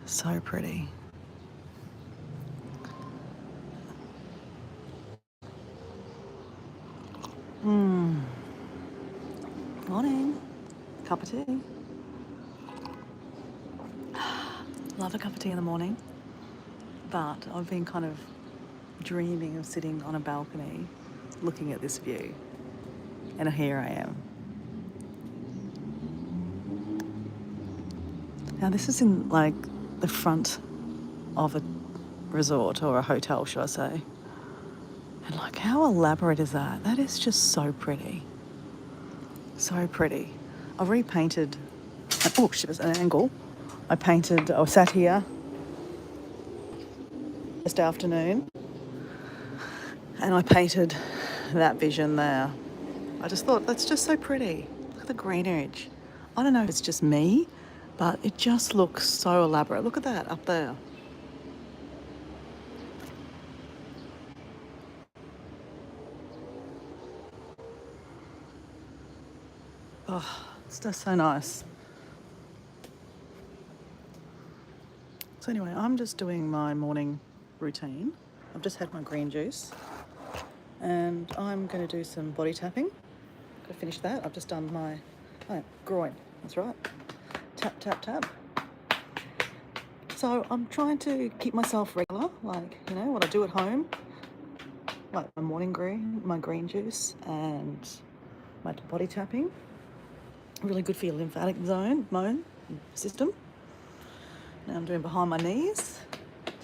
So pretty. Morning. Cup of tea. Love a cup of tea in the morning. But I've been kind of dreaming of sitting on a balcony looking at this view. And here I am. Now this is in like the front of a resort or a hotel, should I say. And like, how elaborate is that? That is just so pretty. So pretty. I've repainted, oh shit, it's an angle. I sat here this afternoon and I painted that vision there. I just thought, that's just so pretty. Look at the greenage. I don't know if it's just me, but it just looks so elaborate. Look at that up there. Oh, it's just so nice. So anyway, I'm just doing my morning routine. I've just had my green juice and I'm going to do some body tapping. Got to finish that. I've just done my groin. That's right. Tap, tap, tap. So I'm trying to keep myself regular, like, you know, what I do at home. Like my green juice and my body tapping. Really good for your lymphatic system. Now I'm doing behind my knees.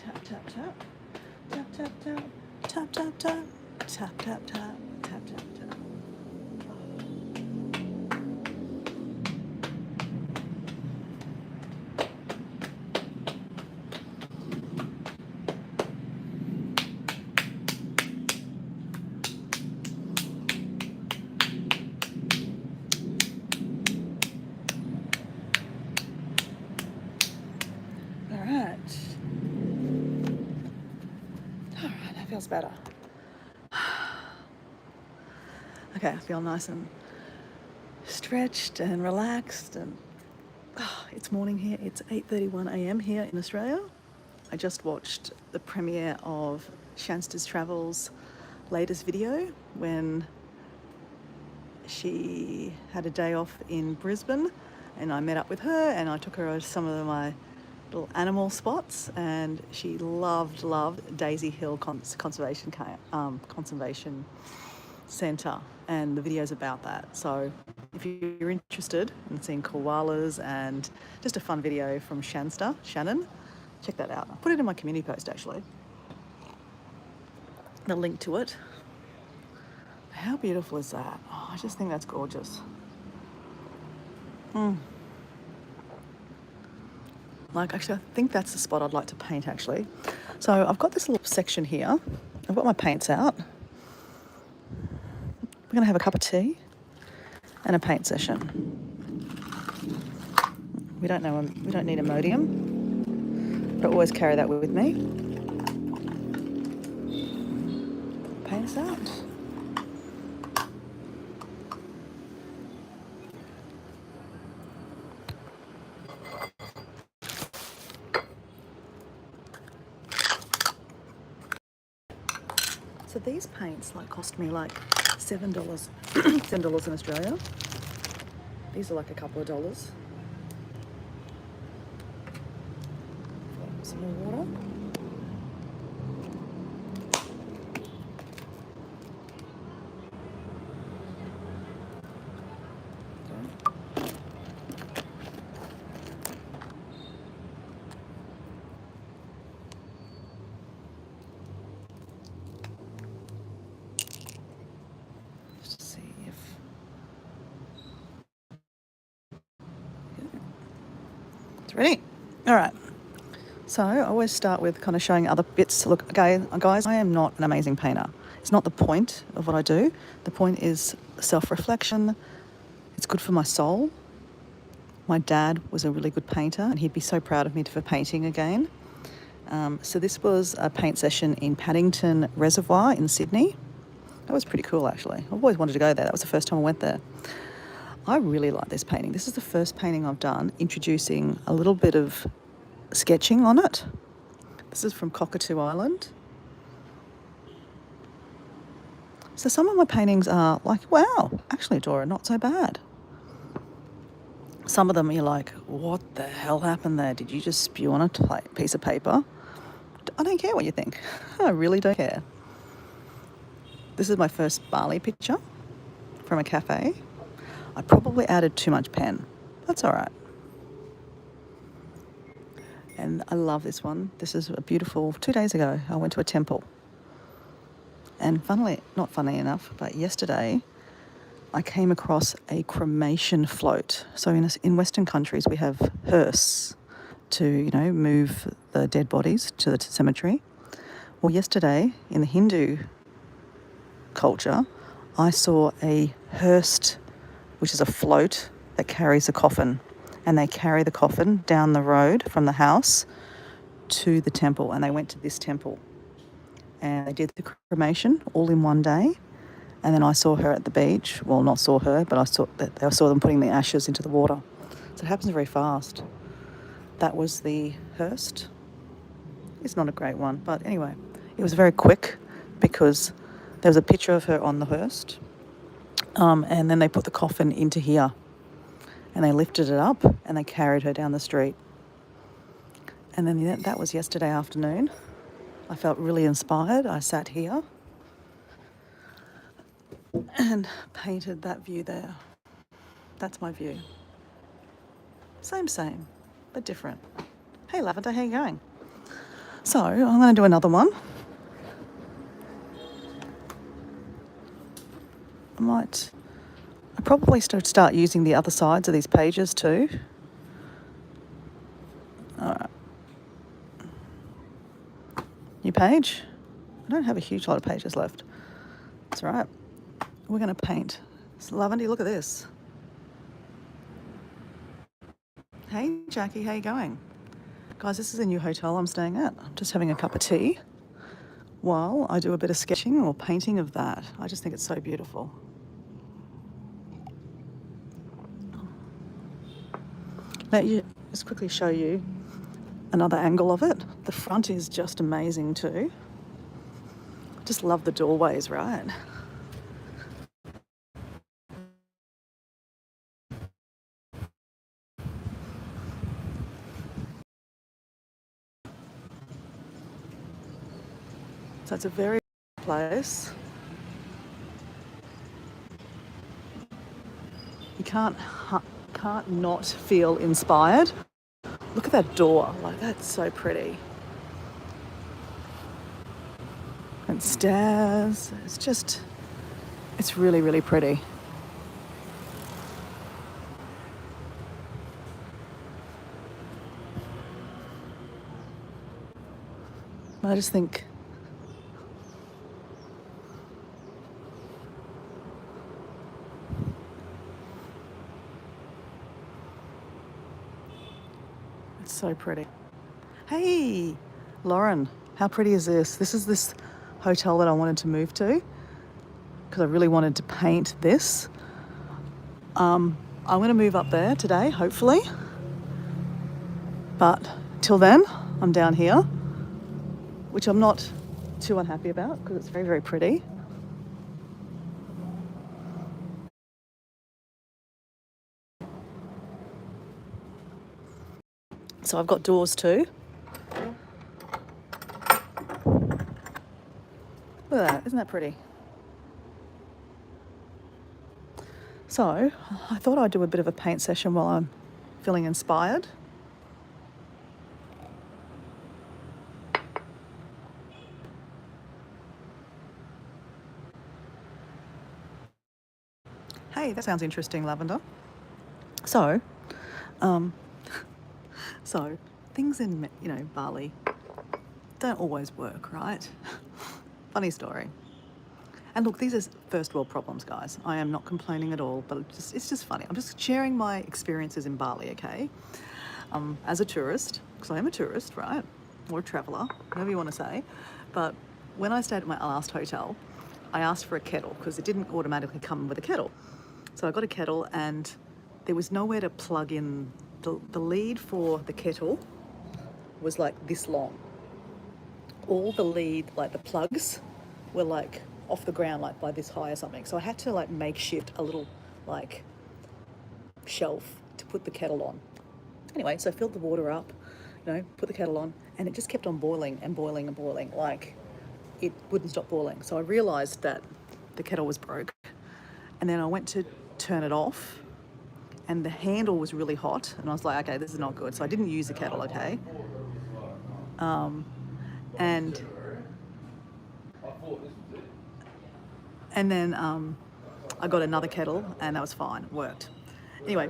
Tap, tap, tap. Tap, tap, tap. Tap, tap, tap. Tap, tap, tap. Tap, tap, tap. All right, that feels better. Okay, I feel nice and stretched and relaxed, and it's morning here. It's 8:31 a.m. here in Australia. I just watched the premiere of Shansta's Travel's latest video when she had a day off in Brisbane, and I met up with her and I took her to some of my little animal spots, and she loved Daisy Hill Conservation Centre, and the videos about that. So if you're interested in seeing koalas and just a fun video from Shannon, check that out. I'll put it in my community post actually. The link to it. How beautiful is that? Oh, I just think that's gorgeous. Like, actually, I think that's the spot I'd like to paint, actually. So I've got this little section here. I've got my paints out. We're going to have a cup of tea and a paint session. We don't need Imodium, but always carry that with me. Paints out. So these paints cost me like $7, $7 in Australia. These are like a couple of dollars. Some more water. Ready? All right. So I always start with kind of showing other bits. Look, okay, guys, I am not an amazing painter. It's not the point of what I do. The point is self-reflection. It's good for my soul. My dad was a really good painter and he'd be so proud of me for painting again. So this was a paint session in Paddington Reservoir in Sydney. That was pretty cool, actually. I've always wanted to go there. That was the first time I went there. I really like this painting. This is the first painting I've done introducing a little bit of sketching on it. This is from Cockatoo Island. So some of my paintings are like, wow, actually, Dora, not so bad. Some of them you're like, what the hell happened there? Did you just spew on a piece of paper? I don't care what you think. I really don't care. This is my first Bali picture from a cafe. I probably added too much pen. That's all right. And I love this one. This is a beautiful, 2 days ago, I went to a temple. And not funny enough, but yesterday I came across a cremation float. So in Western countries, we have hearse to, move the dead bodies to the cemetery. Well, yesterday in the Hindu culture, I saw a hearse, which is a float that carries a coffin. And they carry the coffin down the road from the house to the temple. And they went to this temple. And they did the cremation all in one day. And then I saw her at the beach. Well, not saw her, but I saw them putting the ashes into the water. So it happens very fast. That was the hearse. It's not a great one, but anyway, it was very quick because there was a picture of her on the hearse. And then they put the coffin into here. And they lifted it up and they carried her down the street. And then that was yesterday afternoon. I felt really inspired. I sat here and painted that view there. That's my view. Same, but different. Hey, Lavender, how you going? So I'm going to do another one. I probably should start using the other sides of these pages too. All right. New page. I don't have a huge lot of pages left. That's all right. We're going to paint. So, Lavender, look at this. Hey, Jackie, how you going? Guys, this is a new hotel I'm staying at. I'm just having a cup of tea while I do a bit of sketching or painting of that. I just think it's so beautiful. Let you just quickly show you another angle of it. The front is just amazing too. Just love the doorways, right? So it's a very place. You can't not feel inspired. Look at that door, like that's so pretty. And stairs, it's really, really pretty. I just think it's so pretty. Hey, Lauren, how pretty is this? This is this hotel that I wanted to move to because I really wanted to paint this. I'm going to move up there today, hopefully. But till then, I'm down here, which I'm not too unhappy about because it's very, very pretty. So I've got doors too. Look at that, isn't that pretty? So I thought I'd do a bit of a paint session while I'm feeling inspired. Hey, that sounds interesting, Lavender. So things in, Bali don't always work, right? Funny story. And look, these are first world problems, guys. I am not complaining at all, but it's just funny. I'm just sharing my experiences in Bali, okay? As a tourist, because I am a tourist, right? Or a traveller, whatever you want to say. But when I stayed at my last hotel, I asked for a kettle because it didn't automatically come with a kettle. So I got a kettle and there was nowhere to plug in the lead for the kettle was like this long. All the lead, like the plugs, were like off the ground, like by this high or something. So I had to like makeshift a little like shelf to put the kettle on. Anyway, so I filled the water up, put the kettle on, and it just kept on boiling and boiling and boiling. Like it wouldn't stop boiling. So I realised that the kettle was broke. And then I went to turn it off, and the handle was really hot. And I was like, okay, this is not good. So I didn't use the kettle, okay? And then I got another kettle, and that was fine. It worked. Anyway,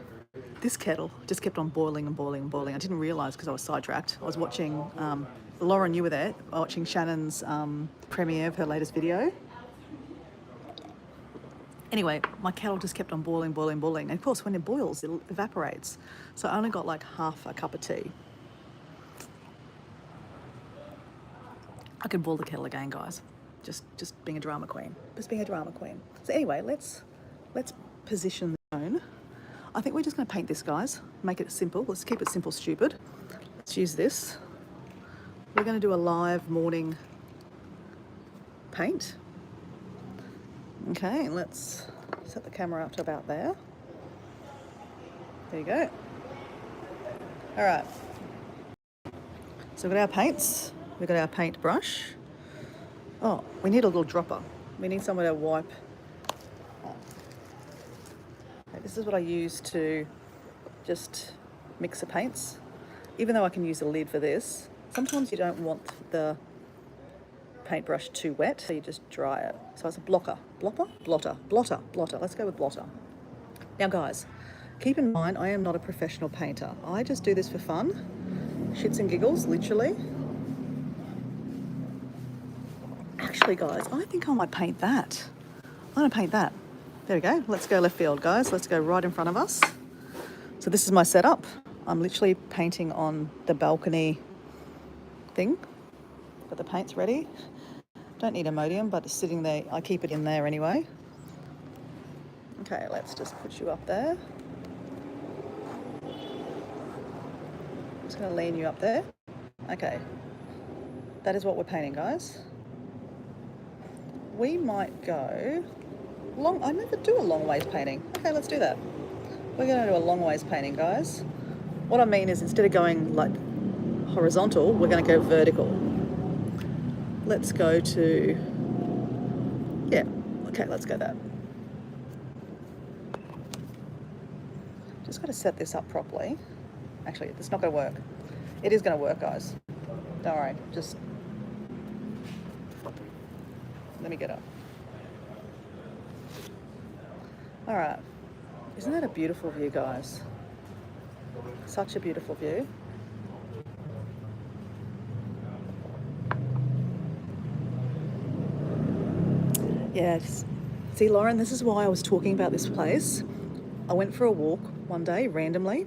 this kettle just kept on boiling and boiling and boiling. I didn't realise because I was sidetracked. I was watching, Lauren, you were there, watching Shannon's premiere of her latest video. Anyway, my kettle just kept on boiling, boiling, boiling. And of course, when it boils, it evaporates. So I only got like half a cup of tea. I could boil the kettle again, guys. Just being a drama queen. Just being a drama queen. So anyway, let's position the stone. I think we're just going to paint this, guys. Make it simple. Let's keep it simple, stupid. Let's use this. We're going to do a live morning paint. Okay, let's set the camera up to about there. There you go. All right. So we've got our paints. We've got our paint brush. Oh, we need a little dropper. We need somewhere to wipe. Okay, this is what I use to just mix the paints. Even though I can use a lid for this, sometimes you don't want the paintbrush too wet, so you just dry it. So it's a blotter. Let's go with blotter. Now guys, keep in mind I am not a professional painter. I just do this for fun, shits and giggles, literally. Actually guys, I think I might paint that. I'm gonna paint that. There we go. Let's go left field, guys. Let's go right in front of us. So this is my setup. I'm literally painting on the balcony thing. Got the paints ready. Don't need Imodium, but it's sitting there. I keep it in there anyway. Okay, let's just put you up there. Just going to lean you up there. Okay. That is what we're painting, guys. We might go long. I never do a long ways painting. Okay, let's do that. We're going to do a long ways painting, guys. What I mean is instead of going like horizontal, we're going to go vertical. Let's go to, yeah, okay, let's go that. Just got to set this up properly. Actually, it's not going to work. It is going to work, guys. Don't worry, just let me get up. All right, isn't that a beautiful view, guys? Such a beautiful view. Yes. See, Lauren, this is why I was talking about this place. I went for a walk one day randomly.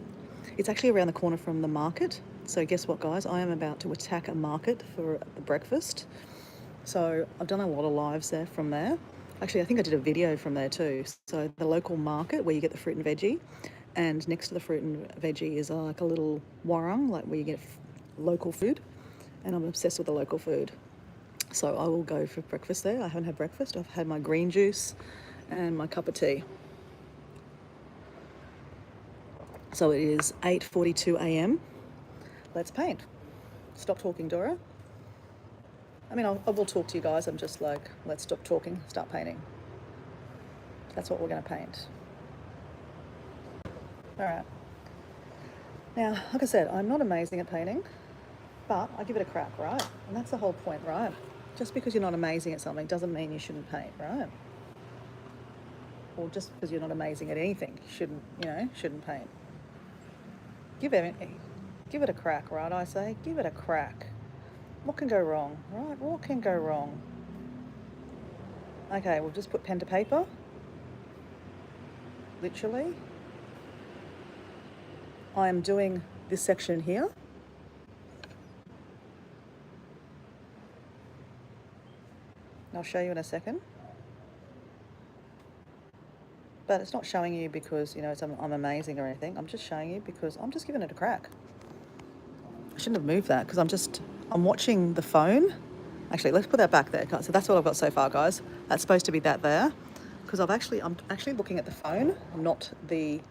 It's actually around the corner from the market. So guess what, guys? I am about to attack a market for the breakfast. So I've done a lot of lives there from there. Actually, I think I did a video from there too. So the local market where you get the fruit and veggie, and next to the fruit and veggie is like a little warung, like where you get local food. And I'm obsessed with the local food. So I will go for breakfast there. I haven't had breakfast. I've had my green juice and my cup of tea. So it is 8:42 a.m. Let's paint. Stop talking, Dora. I mean, I will talk to you guys. I'm just like, let's stop talking, start painting. That's what we're going to paint. All right. Now, like I said, I'm not amazing at painting, but I give it a crack, right? And that's the whole point, right? Just because you're not amazing at something doesn't mean you shouldn't paint, right? Or just because you're not amazing at anything, shouldn't paint. Give it a crack, right? I say, give it a crack. What can go wrong, right? What can go wrong? Okay, we'll just put pen to paper. Literally. I am doing this section here. I'll show you in a second. But it's not showing you because, I'm amazing or anything. I'm just showing you because I'm just giving it a crack. shouldn't have moved that because I'm watching the phone. Actually, let's put that back there. So that's what I've got so far, guys. That's supposed to be that there because I'm actually looking at the phone, not the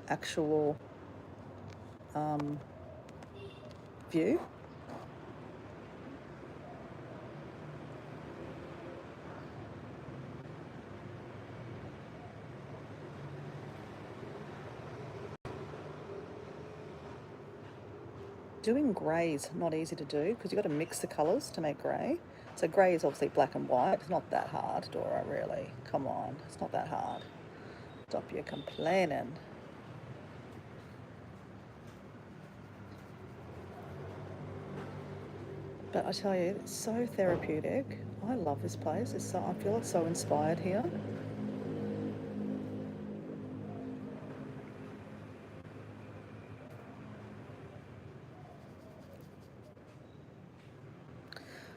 actual view. Doing grey is not easy to do because you've got to mix the colours to make grey. So grey is obviously black and white. It's not that hard, Dora, really. Come on, it's not that hard. Stop your complaining. But I tell you, it's so therapeutic. I love this place. I feel it's so inspired here.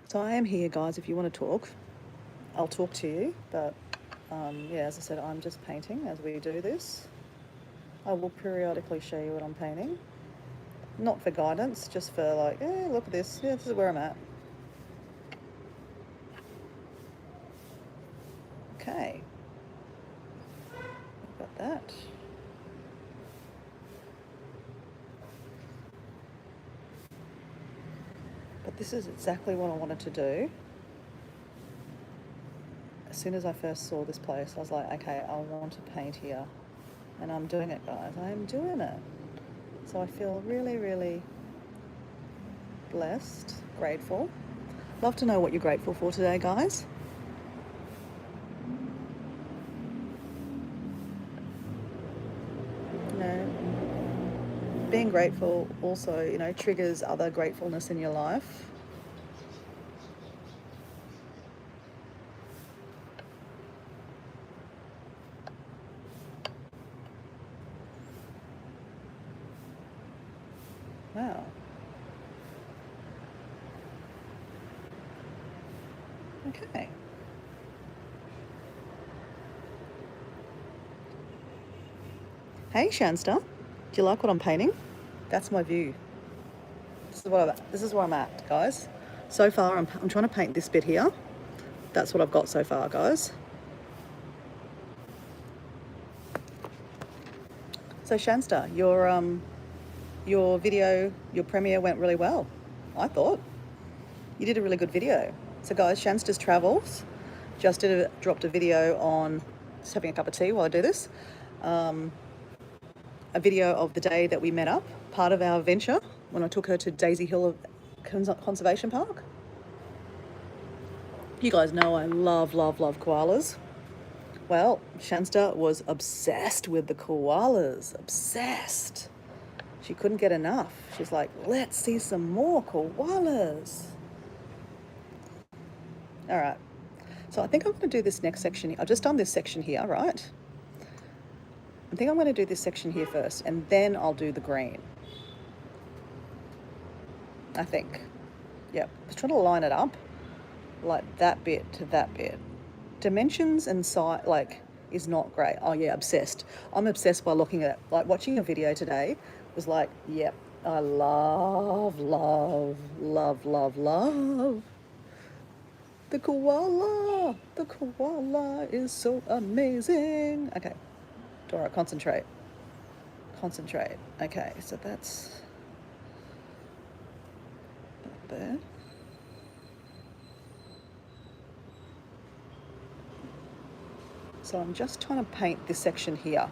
So I am here, guys. If you want to talk, I'll talk to you. But yeah, as I said, I'm just painting as we do this. I will periodically show you what I'm painting. Not for guidance, just for like, look at this. Yeah, this is where I'm at. Okay. Got that. But this is exactly what I wanted to do. As soon as I first saw this place, I was like, okay, I want to paint here. And I'm doing it, guys. I am doing it. So I feel really, really blessed, grateful. Love to know what you're grateful for today, guys. You know, being grateful also, you know, triggers other gratefulness in your life. Wow. Okay. Hey, Shanster. Do you like what I'm painting? That's my view. This is where I'm at, guys. So far, I'm trying to paint this bit here. That's what I've got so far, guys. So, Shanster, your video, your premiere went really well. I thought you did a really good video. So, guys, Shanster's travels. Just dropped a video on just having a cup of tea while I do this. A video of the day that we met up, part of our venture when I took her to Daisy Hill Conservation Park. You guys know I love, love, love koalas. Well, Shanster was obsessed with the koalas, obsessed. She couldn't get enough. She's like, let's see some more koalas. All right. So I think I'm going to do this next section. I've just done this section here, right? I think I'm going to do this section here first, and then I'll do the green. I think. Yep. I was trying to line it up like that bit to that bit. Dimensions and size, like, is not great. Oh yeah, obsessed. I'm obsessed by looking at, like, watching a video today was like, yep, I love, love, love, love, love the koala. The koala is so amazing. Okay, Dora, concentrate. Concentrate. Okay, so that's there. So I'm just trying to paint this section here.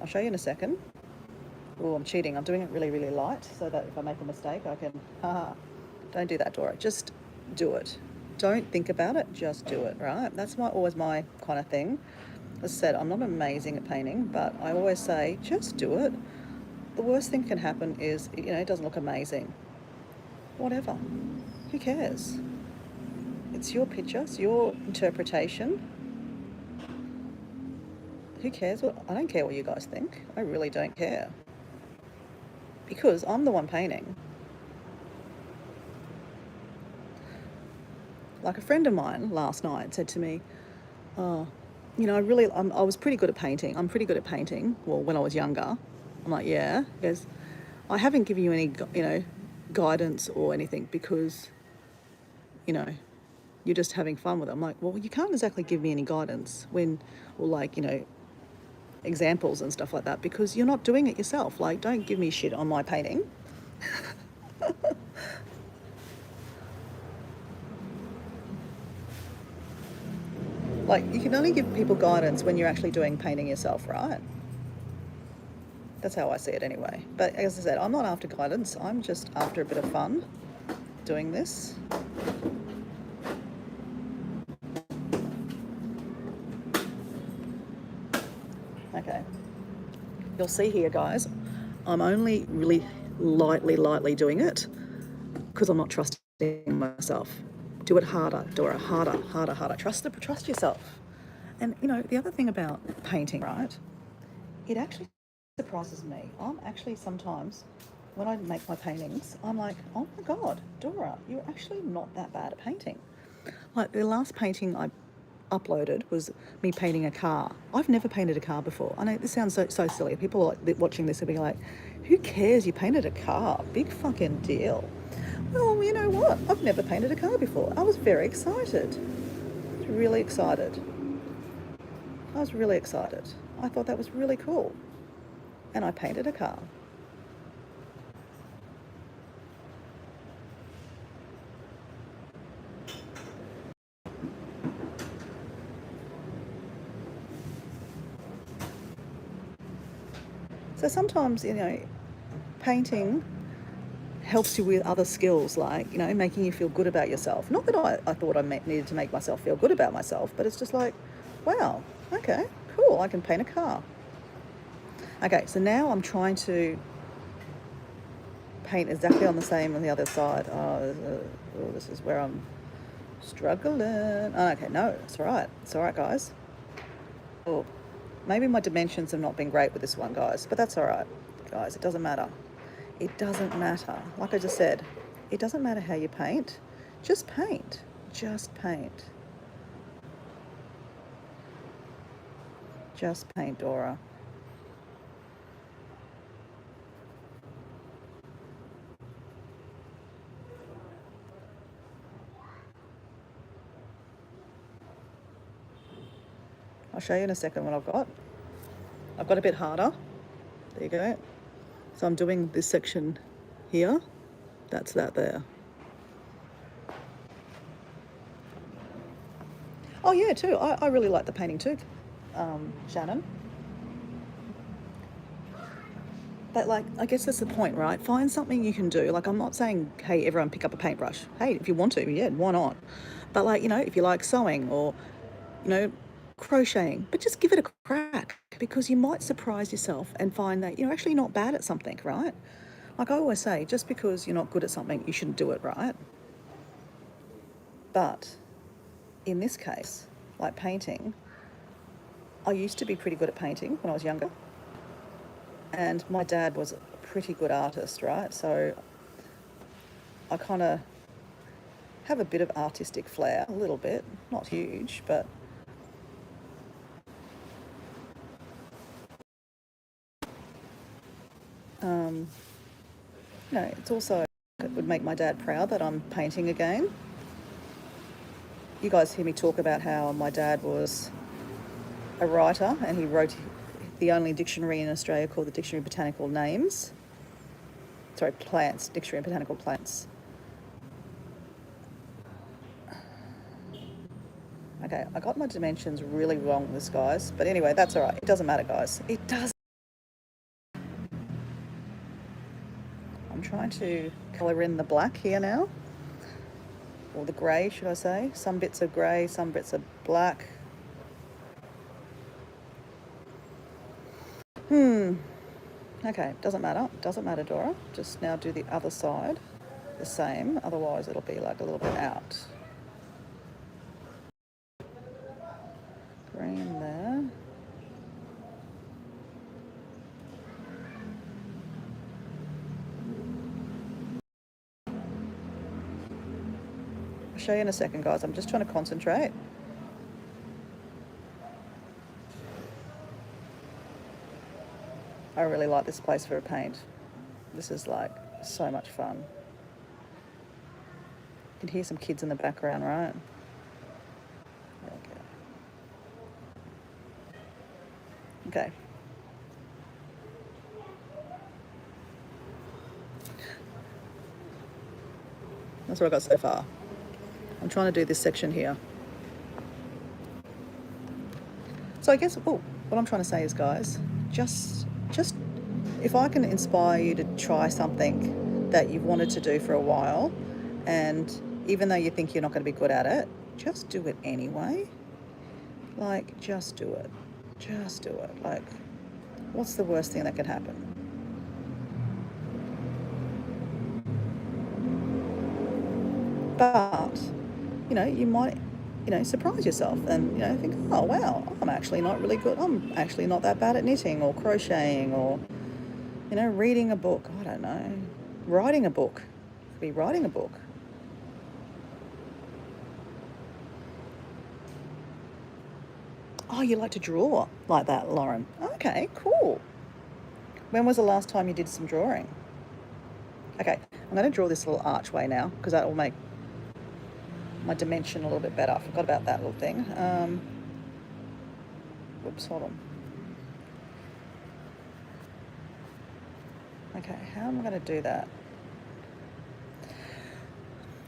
I'll show you in a second. Oh, I'm cheating. I'm doing it really, really light so that if I make a mistake, I can, don't do that, Dora. Just do it. Don't think about it, just do it, right? That's always my kind of thing. As I said, I'm not amazing at painting, but I always say, just do it. The worst thing can happen is, you know, it doesn't look amazing. Whatever. Who cares? It's your picture, it's your interpretation. Who cares? I don't care what you guys think. I really don't care. Because I'm the one painting. Like a friend of mine last night said to me, oh, you know, I was pretty good at painting. I'm pretty good at painting. Well, when I was younger. I'm like, yeah. He goes, I haven't given you any, guidance or anything because, you know, you're just having fun with it. I'm like, well, you can't exactly give me any guidance or like, examples and stuff like that because you're not doing it yourself. Like, don't give me shit on my painting. Like, you can only give people guidance when you're actually doing painting yourself, right? That's how I see it anyway. But as I said, I'm not after guidance. I'm just after a bit of fun doing this. Okay. You'll see here, guys, I'm only really lightly doing it because I'm not trusting myself. Do it harder, Dora, harder. Trust yourself. And, the other thing about painting, right, it actually surprises me. I'm actually sometimes, when I make my paintings, I'm like, oh my God, Dora, you're actually not that bad at painting. Like the last painting I uploaded was me painting a car. I've never painted a car before. I know this sounds so silly. People like watching this will be like, who cares? You painted a car. Big fucking deal. Well, you know what? I've never painted a car before. I was very excited. Really excited. I was really excited. I thought that was really cool. And I painted a car. So sometimes, painting helps you with other skills like, making you feel good about yourself. Not that I thought I needed to make myself feel good about myself, but it's just like, wow, okay, cool, I can paint a car. Okay, so now I'm trying to paint exactly on the same on the other side. This is where I'm struggling. Oh, okay, no, it's all right. It's all right, guys. Oh, maybe my dimensions have not been great with this one, guys, but that's all right, guys. It doesn't matter. It doesn't matter. Like I just said, it doesn't matter how you paint. Just paint. Just paint. Just paint, Dora. I'll show you in a second what I've got. I've got a bit harder. There you go. So I'm doing this section here. That's that there. Oh yeah, too. I really like the painting too, Shannon. But like, I guess that's the point, right? Find something you can do. Like, I'm not saying, hey, everyone pick up a paintbrush. Hey, if you want to, yeah, why not? But like, if you like sewing or, you know, crocheting, but just give it a crack because you might surprise yourself and find that you're actually not bad at something, right? Like I always say, just because you're not good at something, you shouldn't do it, right? But in this case, like painting, I used to be pretty good at painting when I was younger. And my dad was a pretty good artist, right? So I kind of have a bit of artistic flair, a little bit, not huge, but it's also, it would make my dad proud that I'm painting again. You guys hear me talk about how my dad was a writer and he wrote the only dictionary in Australia called the Dictionary of Botanical Names. Sorry, plants, Dictionary of Botanical Plants. Okay, I got my dimensions really wrong with this, guys. But anyway, that's all right. It doesn't matter, guys. It does. I'm trying to colour in the black here now. Or the grey, should I say. Some bits are grey, some bits are black. Okay, doesn't matter. Doesn't matter, Dora. Just now do the other side the same. Otherwise, it'll be like a little bit out. Green there. I'll show you in a second, guys. I'm just trying to concentrate. I really like this place for a paint. This is like so much fun. You can hear some kids in the background, right? Okay. That's what I got so far. I'm trying to do this section here. So I guess, what I'm trying to say is, guys, just if I can inspire you to try something that you've wanted to do for a while, and even though you think you're not going to be good at it, just do it anyway. Like, just do it. Just do it. Like, what's the worst thing that could happen? But, you might, surprise yourself and, think, oh, wow, I'm actually not really good. I'm actually not that bad at knitting or crocheting or, reading a book. I don't know. Writing a book. Be writing a book. Oh, you like to draw like that, Lauren? Okay, cool. When was the last time you did some drawing? Okay, I'm going to draw this little archway now because that will make my dimension a little bit better. I forgot about that little thing. Whoops, hold on. Okay, how am I going to do that?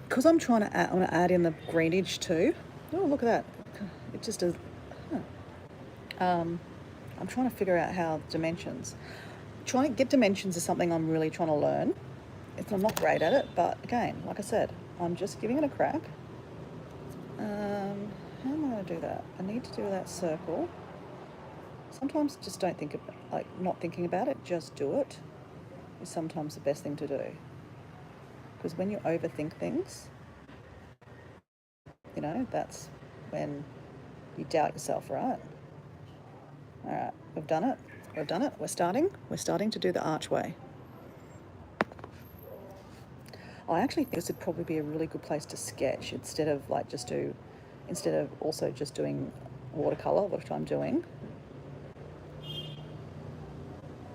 Because I'm trying to add, I want to add in the greenage too. Oh, look at that. It just does. I'm trying to figure out how dimensions. Trying to get dimensions is something I'm really trying to learn. I'm not great at it, but again, like I said, I'm just giving it a crack. How am I going to do that? I need to do that circle. Sometimes just don't think about, like, not thinking about it, just do it is sometimes the best thing to do. Because when you overthink things, that's when you doubt yourself, right? All right, we've done it. We've done it. We're starting to do the archway. I actually think this would probably be a really good place to sketch instead of also just doing watercolor, which I'm doing.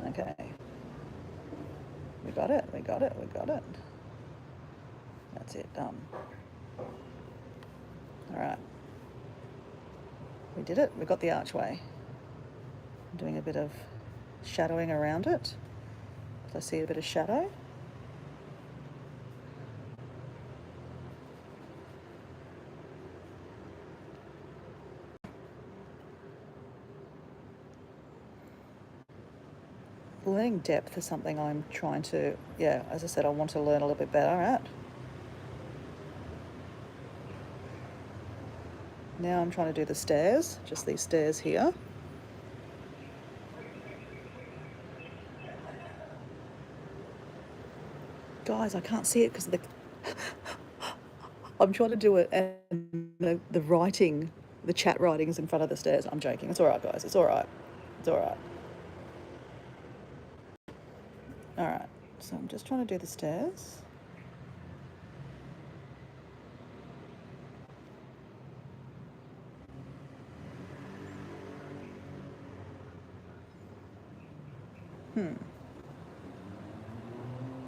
Okay. We got it. That's it, done. All right. We did it. We got the archway. I'm doing a bit of shadowing around it because I see a bit of shadow. Learning depth is something I'm trying to, as I said, I want to learn a little bit better at. Now I'm trying to do the stairs, just these stairs here. Guys, I can't see it because of the... I'm trying to do it and the writing, the chat writing is in front of the stairs. I'm joking. It's all right, guys. It's all right. All right. So I'm just trying to do the stairs.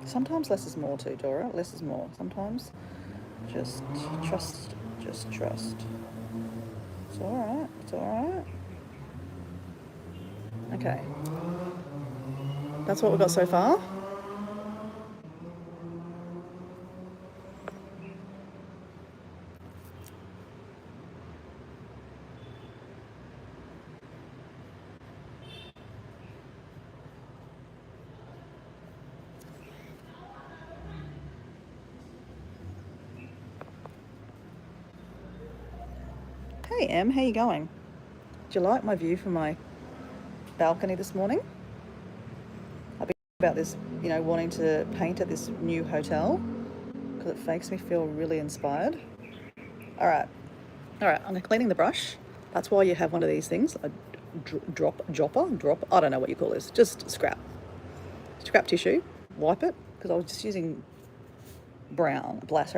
Sometimes less is more too, Dora. Less is more. Sometimes just trust. It's all right. Okay. That's what we've got so far. Hey, Em, how you going? Do you like my view from my balcony this morning? I've been about this, wanting to paint at this new hotel because it makes me feel really inspired. All right, I'm cleaning the brush. That's why you have one of these things, a drop. I don't know what you call this. Just scrap tissue. Wipe it because I was just using black.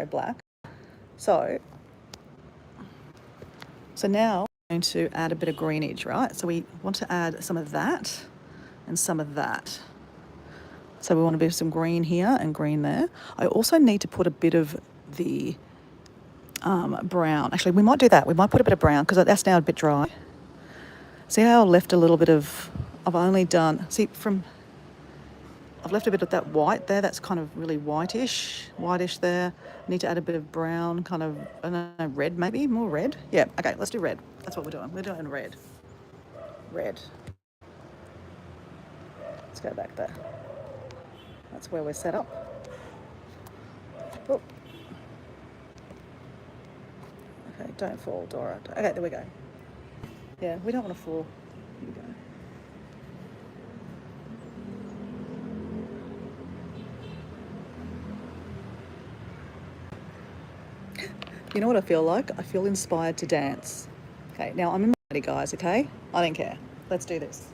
So now I'm going to add a bit of greenage, right? So we want to add some of that and some of that. So we want a bit of some green here and green there. I also need to put a bit of the brown. Actually, we might do that. We might put a bit of brown because that's now a bit dry. See how I left a little bit of, I've only done, see from, I've left a bit of that white there. That's kind of really whitish there. I need to add a bit of brown, kind of, I don't know, red maybe, more red. Yeah, okay, let's do red. That's what we're doing. We're doing red. Red. Let's go back there. That's where we're set up. Oh. Okay, don't fall, Dora. Okay, there we go. Yeah, we don't want to fall. Here we go. You know what I feel like? I feel inspired to dance. Okay, now I'm in my body, guys, okay? I don't care. Let's do this.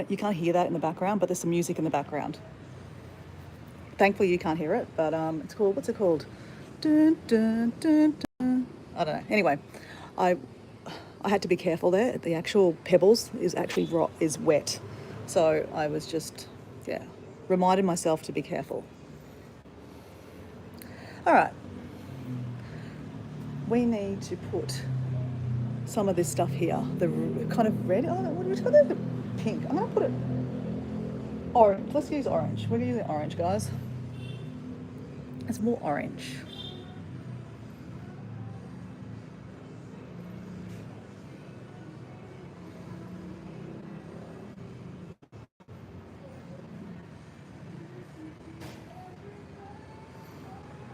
You can't hear that in the background, but there's some music in the background. Thankfully you can't hear it, but it's called, what's it called? Dun, dun, dun, dun. I don't know. Anyway, I had to be careful there. The actual pebbles is actually is wet. So I was just, yeah, reminded myself to be careful. All right. We need to put some of this stuff here. The kind of red, what do you call it? Pink. I'm going to put it orange. Let's use orange. We're going to use orange, guys. It's more orange.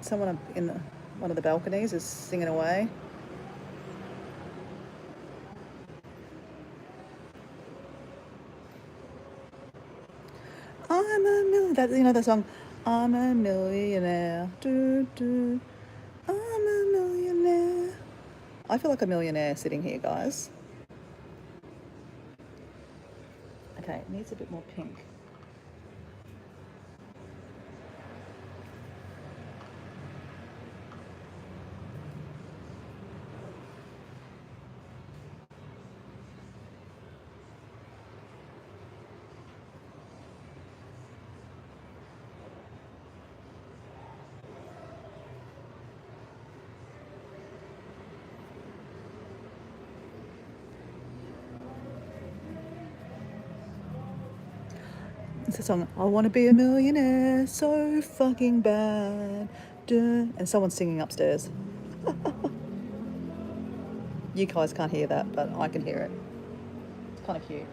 Someone in one of the balconies is singing away. I'm a millionaire. That, you know that song, I'm a millionaire. Do, do. I'm a millionaire. I feel like a millionaire sitting here, guys. Okay, it needs a bit more pink. It's a song, I want to be a millionaire so fucking bad. Duh. And someone's singing upstairs. You guys can't hear that, but I can hear it. It's kind of cute.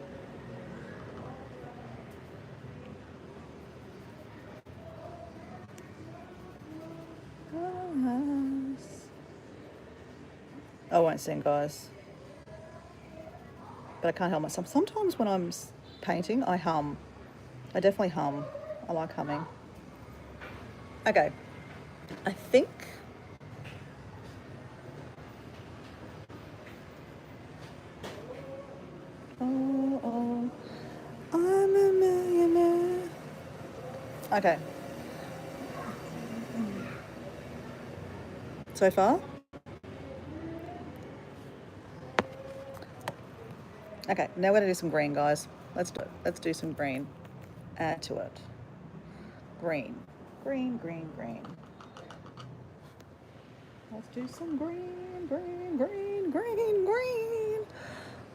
I won't sing, guys. But I can't help myself. Sometimes when I'm painting, I hum. I definitely hum. I like humming. Okay. I think I'm a millionaire. Okay. So far? Okay, now we're gonna do some green, guys. Let's do it. Let's do some green. Add to it. Green. Green, green, green. Let's do some green, green, green, green, green.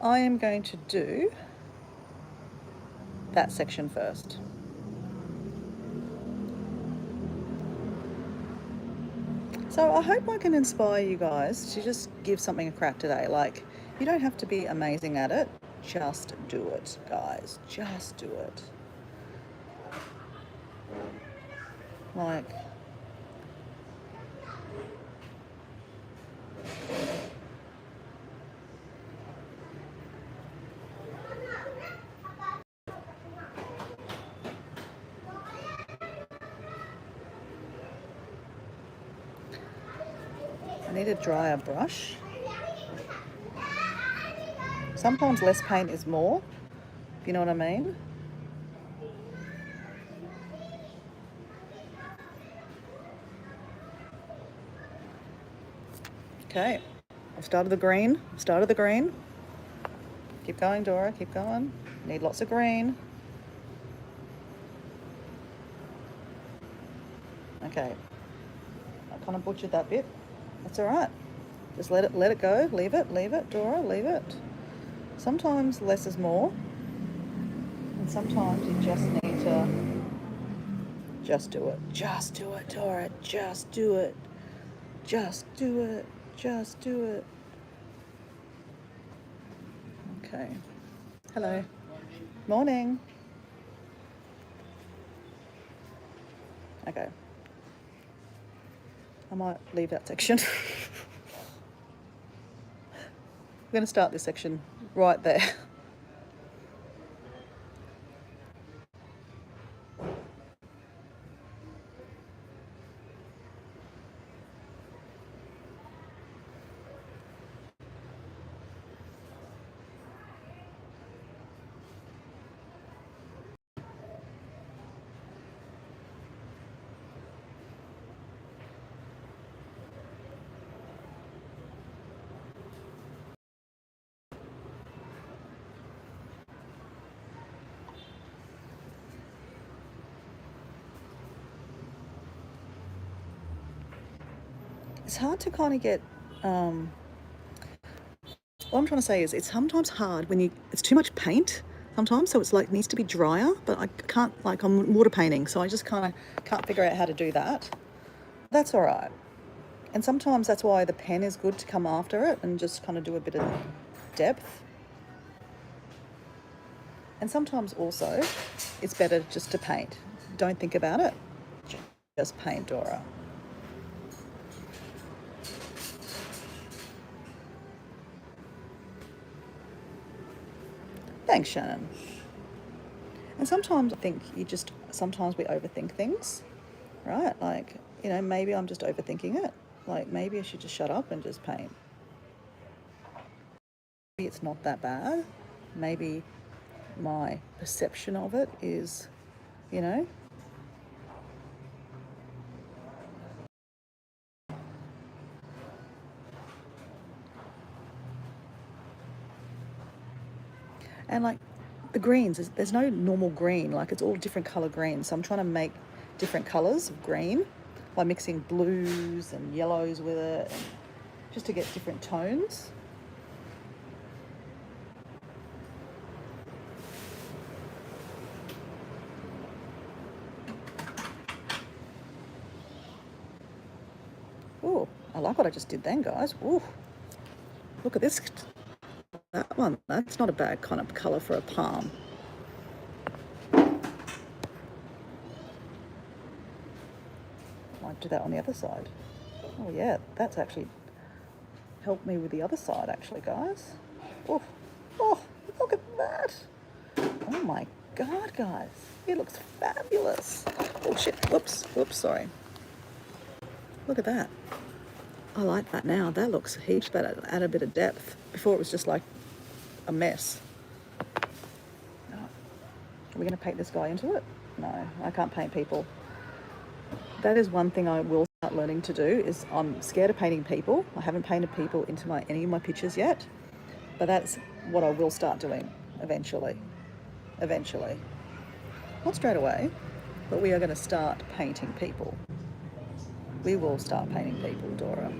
I am going to do that section first. So I hope I can inspire you guys to just give something a crack today. Like, you don't have to be amazing at it. Just do it, guys. Just do it. Like, need a drier brush. Sometimes less paint is more, if you know what I mean. Okay, I've started the green. Keep going, Dora, keep going. Need lots of green. Okay, I kind of butchered that bit. That's all right. Just let it go. Leave it, Dora, leave it. Sometimes less is more, and sometimes you just need to just do it. Just do it, Dora. Just do it. Just do it. Just do it. Okay. Hello. Morning. Okay. I might leave that section. We're going to start this section right there. It's hard to kind of get, what I'm trying to say is it's sometimes hard when it's too much paint sometimes, so it's like needs to be drier, but I can't, like I'm water painting, so I just kind of can't figure out how to do that. That's all right. And sometimes that's why the pen is good to come after it and just kind of do a bit of depth. And sometimes also it's better just to paint. Don't think about it, just paint, Dora. Thanks, Shannon. And sometimes I think sometimes we overthink things, right? Like, maybe I'm just overthinking it. Like, maybe I should just shut up and just paint. Maybe it's not that bad. Maybe my perception of it is, And like the greens, there's no normal green, like it's all different colour greens. So I'm trying to make different colours of green by mixing blues and yellows with it, and just to get different tones. Ooh, I like what I just did then, guys. Ooh, look at this. That one, that's not a bad kind of colour for a palm. Might do that on the other side. Oh yeah, that's actually helped me with the other side actually, guys. Oh, look at that. Oh my God, guys. It looks fabulous. Oh shit, whoops, sorry. Look at that. I like that now. That looks heaps better. Add a bit of depth. Before it was just like a mess. Oh. Are we going to paint this guy into it? No, I can't paint people. That is one thing I will start learning to do, is I'm scared of painting people. I haven't painted people into any of my pictures yet, but that's what I will start doing eventually. Not straight away, but we are going to start painting people. We will start painting people, Dora.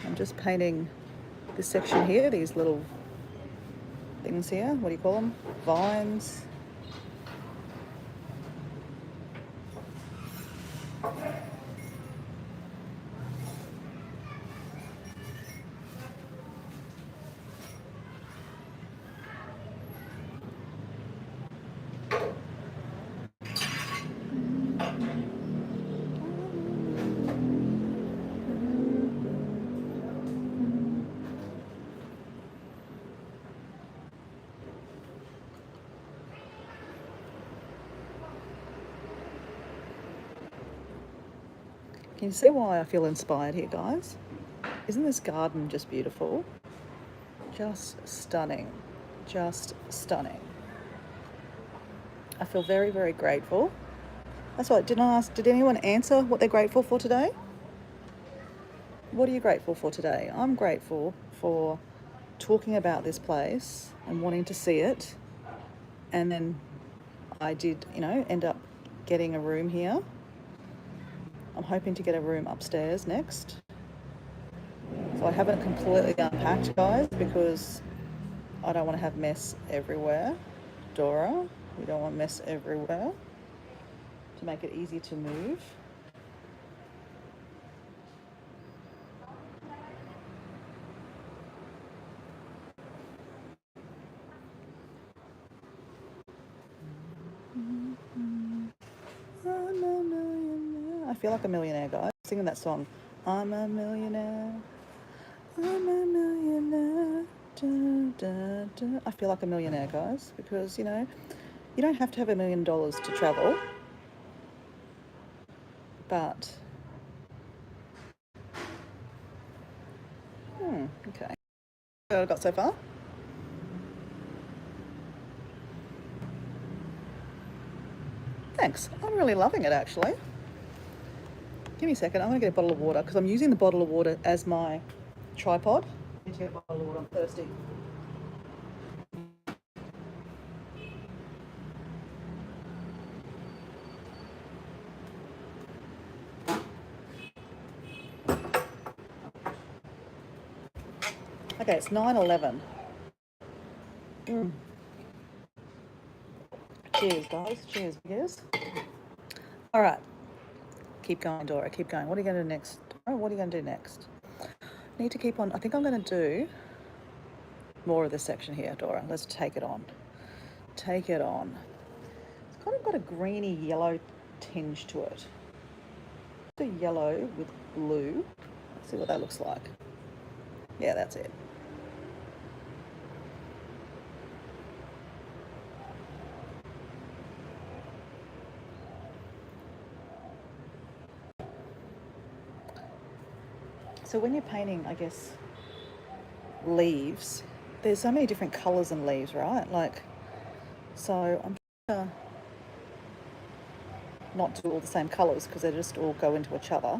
I'm just painting this section here, these little things here. What do you call them? Vines. Can you see why I feel inspired here, guys? Isn't this garden just beautiful? Just stunning. Just stunning. I feel very, very grateful. That's right, didn't I ask, did anyone answer what they're grateful for today? What are you grateful for today? I'm grateful for talking about this place and wanting to see it. And then I did, end up getting a room here. I'm hoping to get a room upstairs next. So I haven't completely unpacked, guys, because I don't want to have mess everywhere. Dora, we don't want mess everywhere, to make it easy to move. I'm a millionaire. I feel like a millionaire, guys. Singing that song. I'm a millionaire. I'm a millionaire. Da, da, da. I feel like a millionaire, guys, because, you don't have to have $1 million to travel. But, okay. What I got so far? Thanks. I'm really loving it, actually. Give me a second. I'm going to get a bottle of water because I'm using the bottle of water as my tripod. I need to get a bottle of water. I'm thirsty. Okay, it's 9:11. Cheers, guys. Cheers. All right. Keep going, Dora. Keep going. What are you going to do next? Dora, what are you going to do next? Need to keep on. I think I'm going to do more of this section here, Dora. Let's take it on. Take it on. It's kind of got a greeny yellow tinge to it. The yellow with blue. Let's see what that looks like. Yeah, that's it. So when you're painting, I guess, leaves, there's so many different colours in leaves, right? Like, so I'm trying to not do all the same colours because they just all go into each other.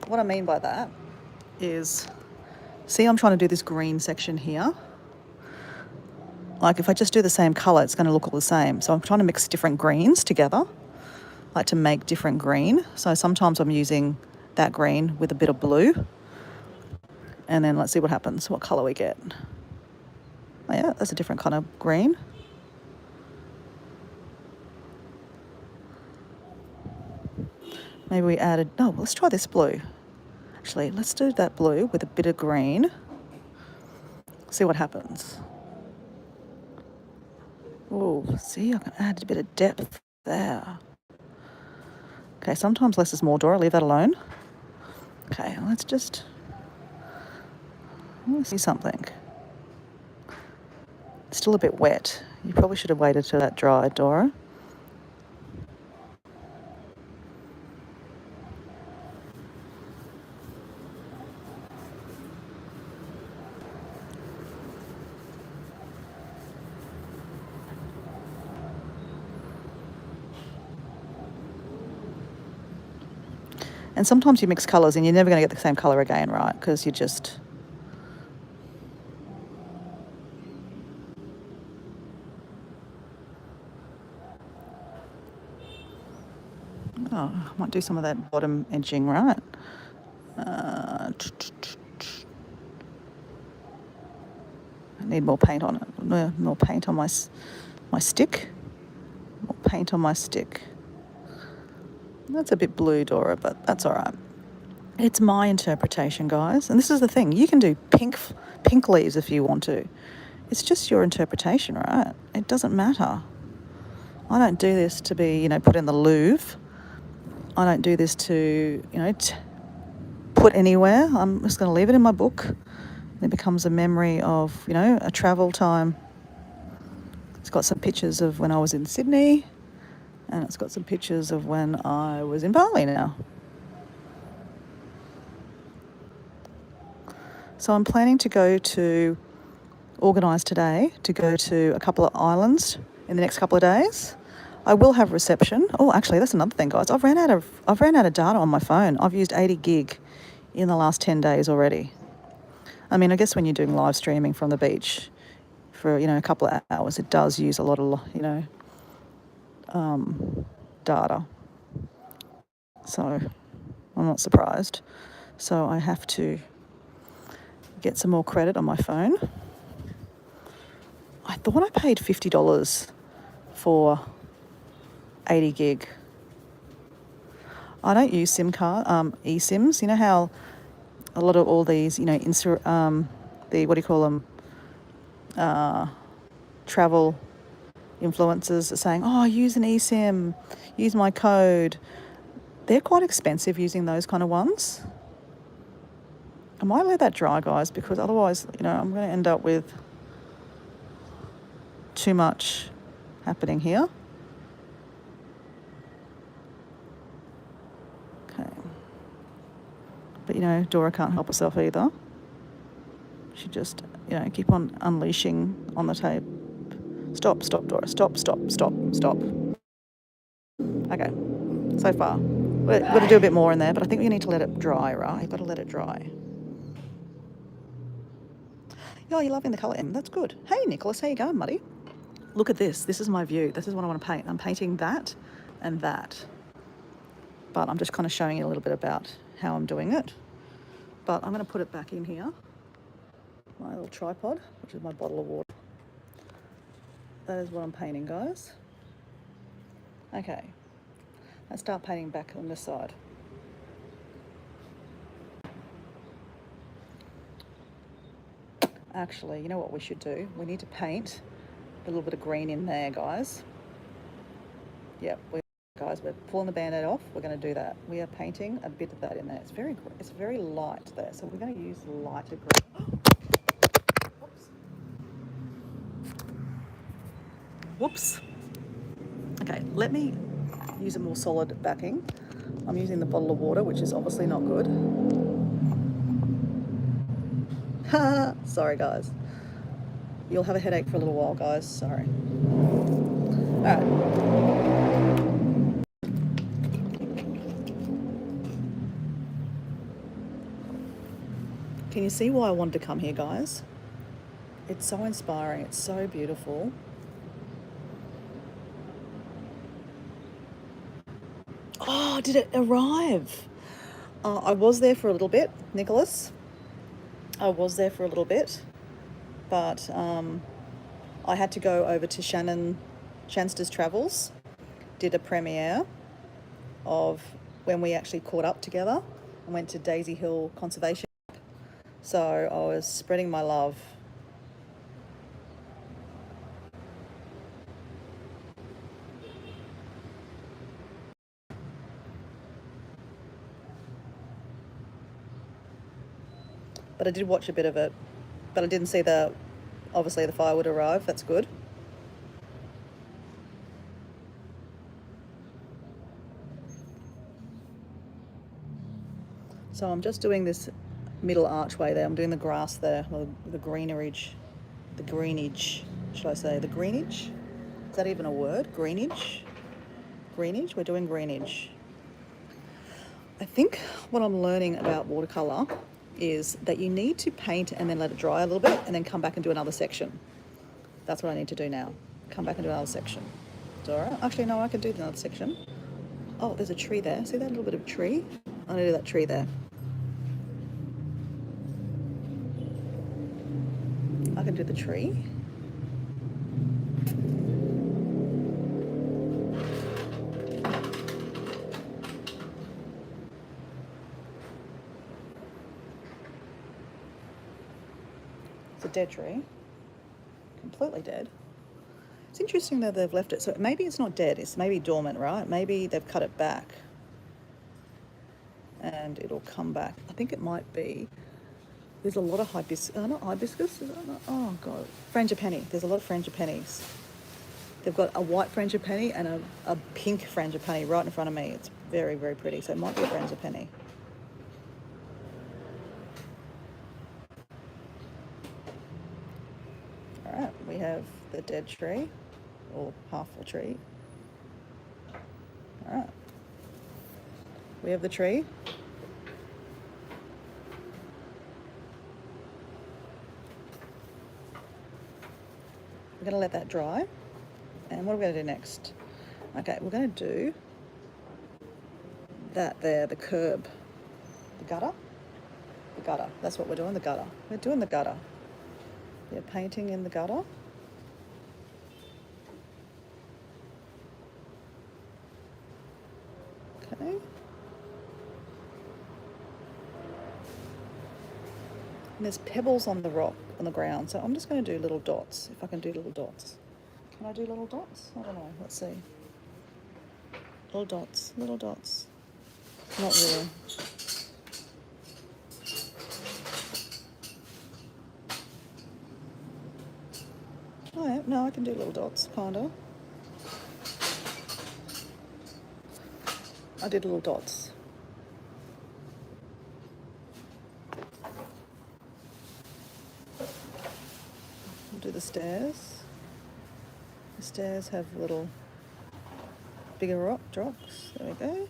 What I mean by that is, see, I'm trying to do this green section here. Like if I just do the same colour, it's going to look all the same. So I'm trying to mix different greens together, like to make different green. So sometimes I'm using that green with a bit of blue. And then let's see what happens, what colour we get. Oh yeah, that's a different kind of green. Maybe we added, no, let's try this blue. Actually, let's do that blue with a bit of green. See what happens. Oh, see, I can add a bit of depth there. Okay, sometimes less is more, Dora, leave that alone. Okay, let's see something. It's still a bit wet. You probably should have waited till that dried, Dora. And sometimes you mix colours and you're never going to get the same colour again, right? Because you just... Oh, I might do some of that bottom edging, right? I need more paint on it. More paint on my stick. More paint on my stick. That's a bit blue, Dora, but that's all right. It's my interpretation, guys. And this is the thing. You can do pink leaves if you want to. It's just your interpretation, right? It doesn't matter. I don't do this to be, put in the Louvre. I don't do this to, put anywhere. I'm just going to leave it in my book. It becomes a memory of, a travel time. It's got some pictures of when I was in Sydney, and it's got some pictures of when I was in Bali now. So I'm planning to organise today to go to a couple of islands in the next couple of days. I will have reception. Oh, actually, that's another thing, guys. I've ran out of data on my phone. I've used 80 gig in the last 10 days already. I mean, I guess when you're doing live streaming from the beach for, a couple of hours, it does use a lot of, data. So I'm not surprised. So I have to get some more credit on my phone. I thought I paid $50 for 80 gig. I don't use SIM card, eSIMs. You know how a lot of all these, what do you call them, travel influencers are saying, oh, use an eSIM, use my code. They're quite expensive using those kind of ones. I might let that dry, guys, because otherwise, I'm going to end up with too much happening here. Okay. But, Dora can't help herself either. She just, keep on unleashing on the tape. Stop, Dora. Stop. Okay, so far. We've got to do a bit more in there, but I think we need to let it dry, right? You've got to let it dry. Oh, you're loving the colour. That's good. Hey, Nicholas, how you going, buddy? Look at this. This is my view. This is what I want to paint. I'm painting that and that. But I'm just kind of showing you a little bit about how I'm doing it. But I'm going to put it back in here. My little tripod, which is my bottle of water. That is what I'm painting, guys. Okay. Let's start painting back on this side. Actually, you know what we should do? We need to paint a little bit of green in there, guys. Yep, guys, we're pulling the Band-Aid off. We're going to do that. We are painting a bit of that in there. It's very light there, so we're going to use lighter green. Whoops. Okay, let me use a more solid backing. I'm using the bottle of water, which is obviously not good. Sorry, guys. You'll have a headache for a little while, guys. Sorry. All right. Can you see why I wanted to come here, guys? It's so inspiring. It's so beautiful. Oh, did it arrive? I was there for a little bit, Nicholas. I was there for a little bit, but I had to go over to Shanster's Travels, did a premiere of when we actually caught up together and went to Daisy Hill Conservation. So I was spreading my love. But I did watch a bit of it, but I didn't see obviously the firewood arrive. That's good. So I'm just doing this middle archway there. I'm doing the grass there, the greenage, should I say, the greenage? Is that even a word? Greenage? We're doing greenage. I think what I'm learning about watercolour is that you need to paint and then let it dry a little bit and then come back and do another section. That's what I need to do now. Come back and do another section. Dora? Actually, no, I can do another section. Oh, there's a tree there. See that little bit of tree? I'm going to do that tree there. I can do the tree. It's a dead tree. Completely dead. It's interesting that they've left it. So maybe it's not dead. It's maybe dormant, right? Maybe they've cut it back and it'll come back. I think it might be. There's a lot of hibiscus. Not hibiscus. Oh, God. Frangipani. There's a lot of frangipanis. They've got a white frangipani and a pink frangipani right in front of me. It's very, very pretty. So it might be a frangipani. have the dead tree, or half a tree. All right. We have the tree. We're going to let that dry. And what are we going to do next? Okay, we're going to do that there, the curb, the gutter. The gutter, that's what we're doing, the gutter. We're doing the gutter. We're painting in the gutter. Okay. And there's pebbles on the rock, on the ground, so I'm just going to do little dots, if I can do little dots. Can I do little dots? I don't know, let's see. Little dots, little dots. Not really. Oh yeah, no, I can do little dots, kinda. I did little dots. I'll do the stairs. The stairs have little bigger rock drops. There we go.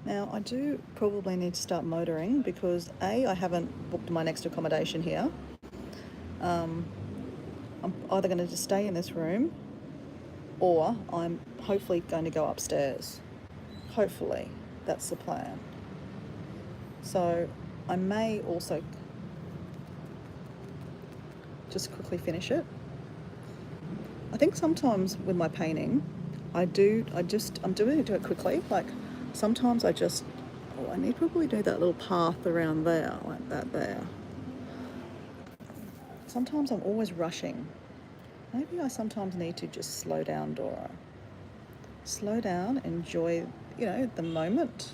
Now I do probably need to start motoring because A, I haven't booked my next accommodation here. I'm either going to just stay in this room or I'm hopefully going to go upstairs. Hopefully, that's the plan. So I may also just quickly finish it. I think sometimes with my painting, I'm doing it quickly. Like sometimes I need to probably do that little path around there, like that there. Sometimes I'm always rushing. Maybe I sometimes need to just slow down, Dora. Slow down, enjoy, the moment.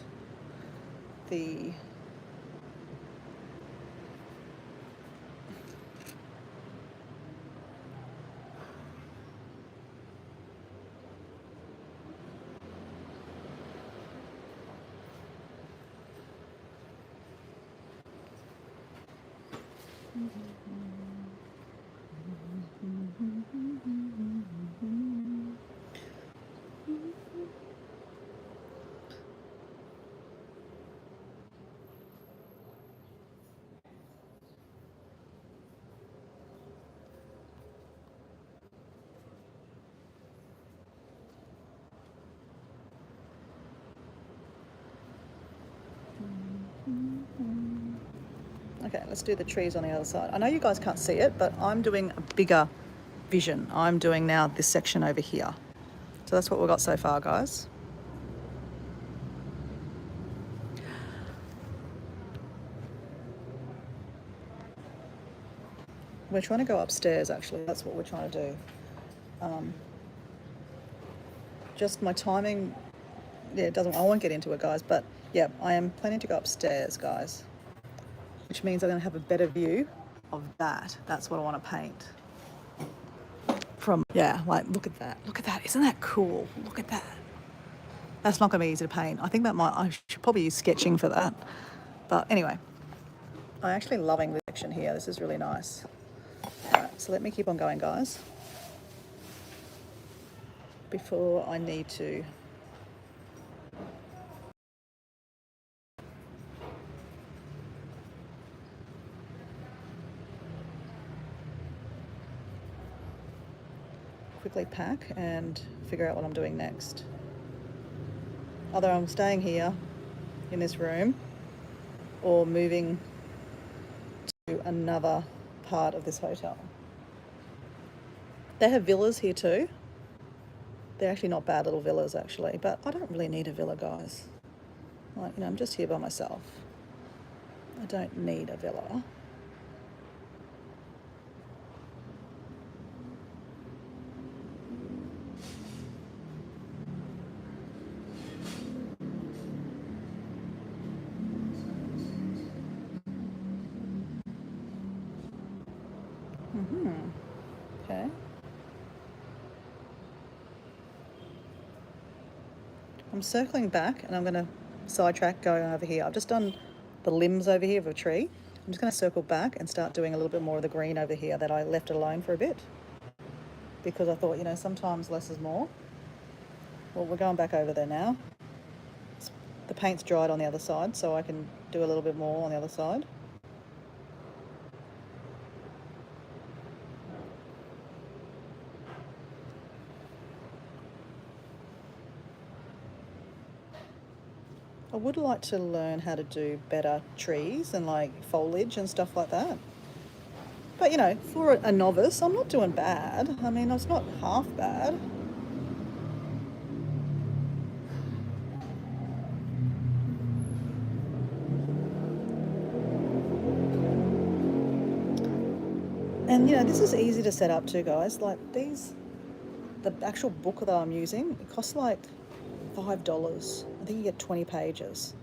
Okay, let's do the trees on the other side. I know you guys can't see it, but I'm doing a bigger vision. I'm doing now this section over here. So that's what we've got so far, guys. We're trying to go upstairs, actually. That's what we're trying to do. Just my timing, I won't get into it, guys, but yeah, I am planning to go upstairs, guys, which means I'm going to have a better view of that. That's what I want to paint. Look at that. Look at that. Isn't that cool? Look at that. That's not going to be easy to paint. I think I should probably use sketching for that. But anyway, I'm actually loving this section here. This is really nice. All right, so let me keep on going, guys, before I need to quickly pack and figure out what I'm doing next. Either I'm staying here in this room or moving to another part of this hotel. They have villas here too. They're actually not bad little villas actually, but I don't really need a villa, guys. I'm just here by myself. I don't need a villa. I'm circling back and I'm going to sidetrack going over here. I've just done the limbs over here of a tree. I'm just going to circle back and start doing a little bit more of the green over here that I left alone for a bit, because I thought, sometimes less is more. Well, we're going back over there now. The paint's dried on the other side, so I can do a little bit more on the other side. I would like to learn how to do better trees and like foliage and stuff like that. But for a novice, I'm not doing bad. I mean, it's not half bad. And this is easy to set up too, guys. Like the actual book that I'm using, it costs like $5. I think you get 20 pages.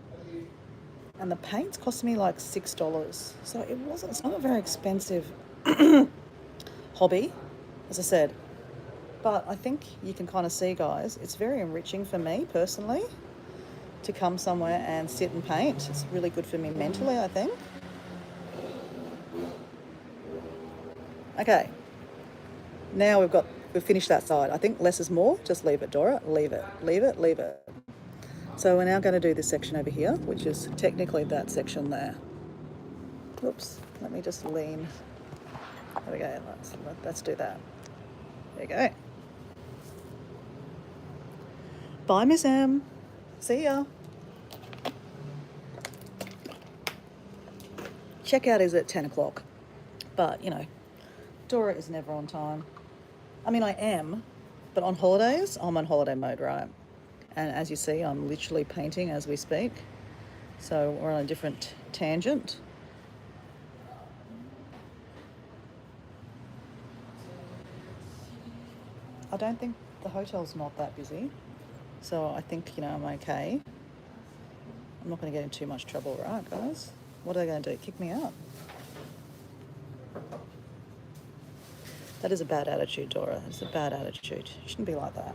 And the paints cost me like $6. So it's not a very expensive hobby, as I said. But I think you can kind of see, guys, it's very enriching for me personally to come somewhere and sit and paint. It's really good for me mentally, I think. Okay, now we've finished that side. I think less is more. Just leave it, Dora. Leave it, leave it, leave it. So we're now going to do this section over here, which is technically that section there. Oops, let me just lean. There we go, let's do that. There you go. Bye, Miss M. See ya. Checkout is at 10 o'clock, but Dora is never on time. I mean, I am, but on holidays, I'm on holiday mode, right? And as you see, I'm literally painting as we speak. So we're on a different tangent. I don't think the hotel's not that busy. So I think, I'm okay. I'm not going to get in too much trouble, right, guys? What are they going to do? Kick me out? That is a bad attitude, Dora. It's a bad attitude. You shouldn't be like that.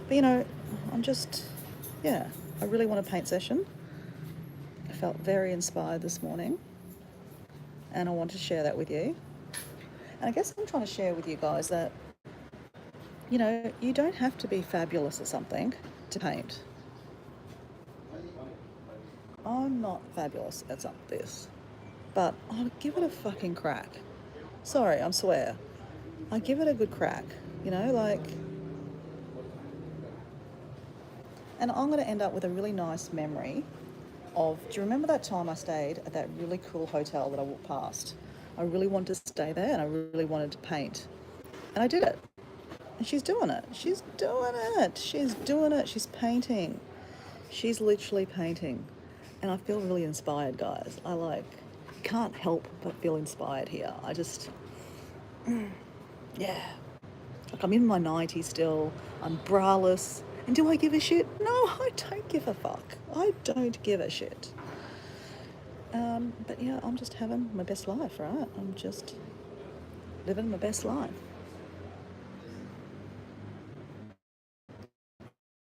But I'm just, I really want a paint session. I felt very inspired this morning, and I want to share that with you. And I guess I'm trying to share with you guys that, you don't have to be fabulous at something to paint. I'm not fabulous at this, but I'll give it a fucking crack. Sorry, I swear. I give it a good crack, and I'm going to end up with a really nice memory do you remember that time I stayed at that really cool hotel that I walked past? I really wanted to stay there and I really wanted to paint. And I did it. And she's doing it. She's doing it. She's doing it. She's painting. She's literally painting. And I feel really inspired, guys. Can't help but feel inspired here. I just, yeah. I'm in my 90s still. I'm braless. And do I give a shit? No, I don't give a fuck. I don't give a shit. But yeah, I'm just having my best life, right? I'm just living my best life.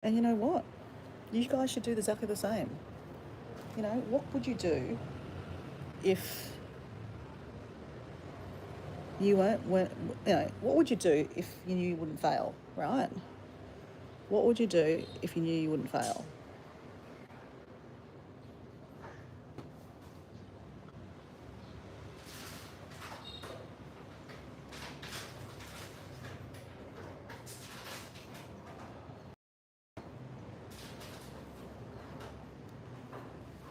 And you know what? You guys should do exactly the same. What would you do if you what would you do if you knew you wouldn't fail, right? What would you do if you knew you wouldn't fail?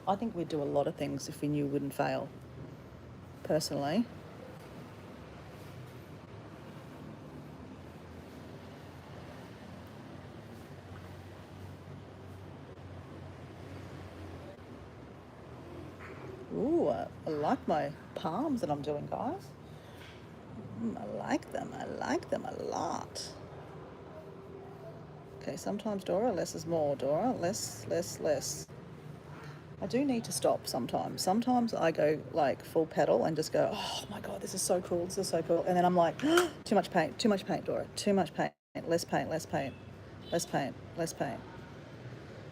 I think we'd do a lot of things if we knew we wouldn't fail, personally. Ooh, I like my palms that I'm doing, guys. I like them. I like them a lot. Okay, sometimes, Dora, less is more. Dora, less, less, less. I do need to stop sometimes. Sometimes I go like full pedal and just go, oh my God, this is so cool. This is so cool. And then I'm like, too much paint, Dora, too much paint. Less paint, less paint. Less paint, less paint.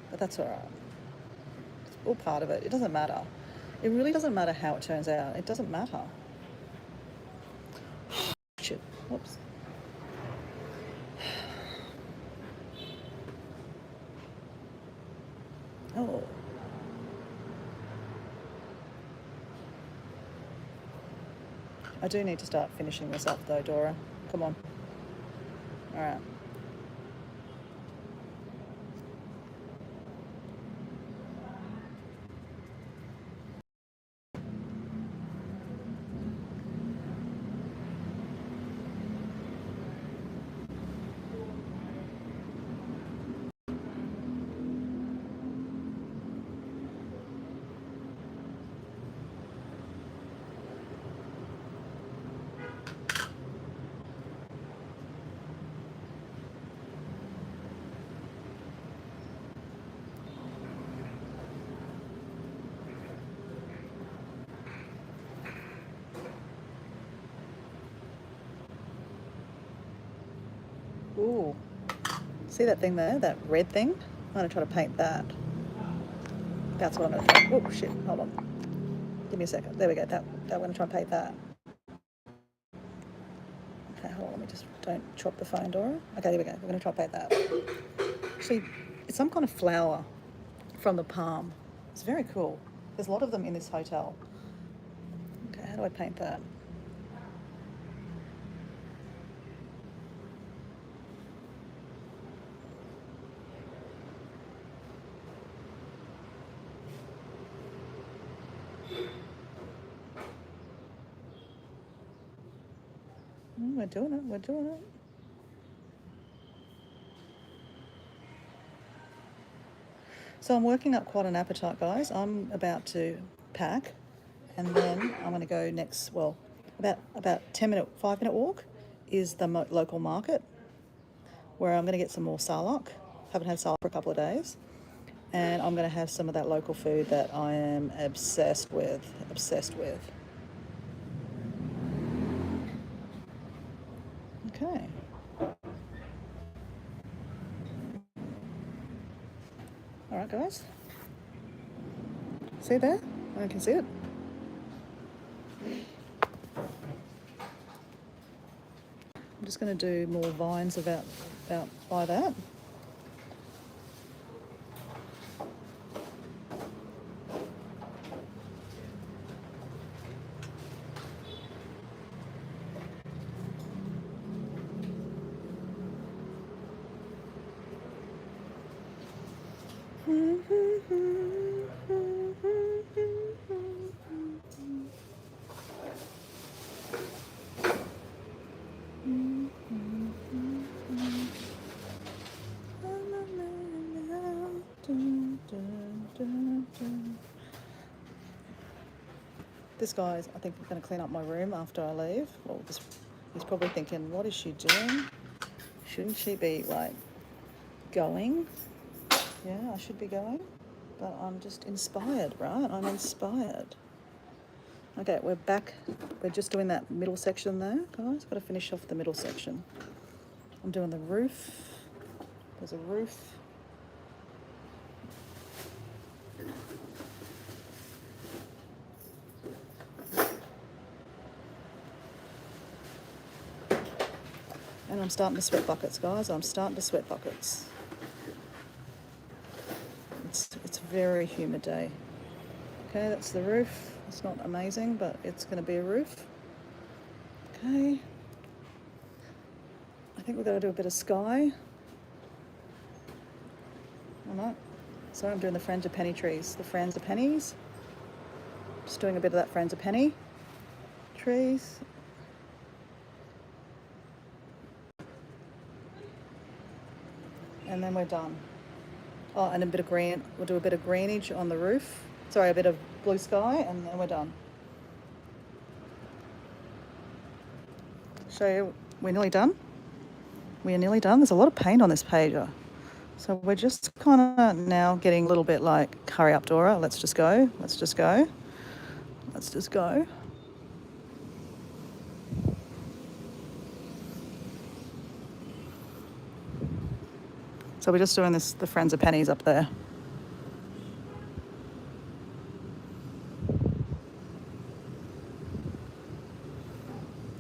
But that's all right. It's all part of it. It doesn't matter. It really doesn't matter how it turns out. It doesn't matter. Shit. Whoops. Oh. I do need to start finishing this up though, Dora. Come on. All right. Ooh. See that thing there? That red thing? I'm going to try to paint that. That's what I'm going to try. Oh, shit. Hold on. Give me a second. There we go. I'm going to try and paint that. Okay, hold on. Let me just... Don't chop the phone, Dora. Okay, there we go. We're going to try and paint that. See, it's some kind of flower from the palm. It's very cool. There's a lot of them in this hotel. Okay, how do I paint that? We're doing it. We're doing it. So I'm working up quite an appetite, guys. I'm about to pack, and then I'm going to go next. Well, about 5 minute walk is the local market, where I'm going to get some more salak. Haven't had salak for a couple of days, and I'm going to have some of that local food that I am obsessed with. Obsessed with. Okay. All right, guys. See there? I can see it. I'm just going to do more vines about by that. This guy's, I think, going to clean up my room after I leave. Well, he's probably thinking, what is she doing? Shouldn't she be, like, going? Yeah, I should be going. But I'm just inspired, right? I'm inspired. Okay, we're back. We're just doing that middle section there, guys. Got to finish off the middle section. I'm doing the roof. There's a roof. And I'm starting to sweat buckets, guys. I'm starting to sweat buckets. It's a very humid day. Okay, that's the roof. It's not amazing, but it's going to be a roof. Okay. I think we've got to do a bit of sky. All right. So I'm doing the frangipani trees. The frangipanis. Just doing a bit of that frangipani trees. And then we're done. Oh, and a bit of green. We'll do a bit of greenage on the roof. Sorry, a bit of blue sky, and then we're done. Show you, we're nearly done. We're nearly done. There's a lot of paint on this pager. So we're just kind of now getting a little bit like, hurry up, Dora. Let's just go. Let's just go. Let's just go. So we're just doing this, the Friends of Pennies up there.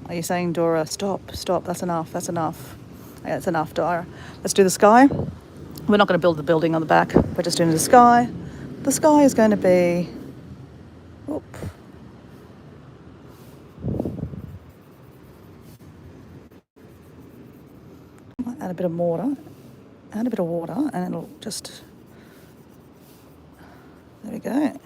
Are you saying, Dora, stop, that's enough, that's enough. Yeah, it's enough, Dora. Let's do the sky. We're not going to build the building on the back. We're just doing the sky. The sky is going to be... Whoop. Add a bit of water. Add a bit of water and it'll just... There we go.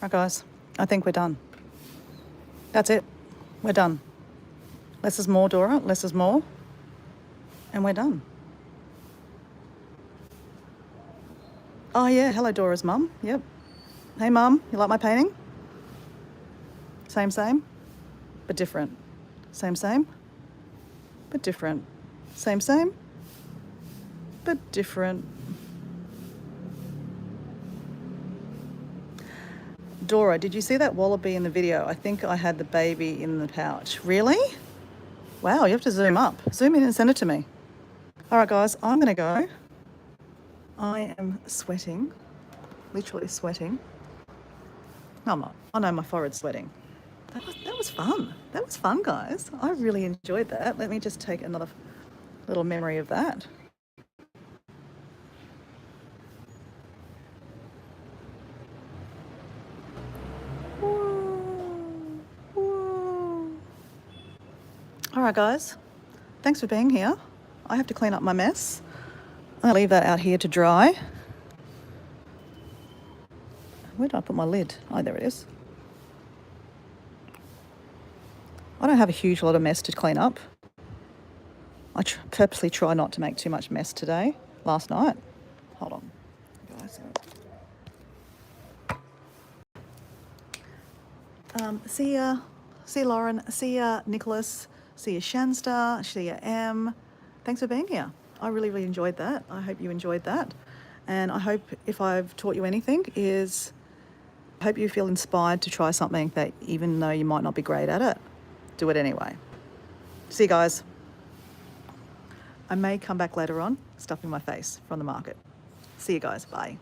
Right, guys, I think we're done. That's it. We're done. Less is more, Dora. Less is more. And we're done. Oh, yeah. Hello, Dora's mum. Yep. Hey, mum. You like my painting? Same, but different. Same, but different. Same, but different. Dora, did you see that wallaby in the video? I think I had the baby in the pouch. Really? Wow, you have to zoom up. Zoom in and send it to me. All right, guys, I'm going to go. I am sweating, literally sweating. No, I'm not. Oh, no, my forehead's sweating. That was fun. That was fun, guys. I really enjoyed that. Let me just take another little memory of that. All right, guys. Thanks for being here. I have to clean up my mess. I'll leave that out here to dry. Where did I put my lid? Oh, there it is. I don't have a huge lot of mess to clean up. I purposely try not to make too much mess today. Last night. Hold on, guys. See ya, Lauren. See ya, Nicholas. See ya, Shanstar. See ya, Em. Thanks for being here. I really, really enjoyed that. I hope you enjoyed that. And I hope if I've taught you anything is, I hope you feel inspired to try something that even though you might not be great at it, do it anyway. See you guys. I may come back later on, stuffing my face from the market. See you guys. Bye.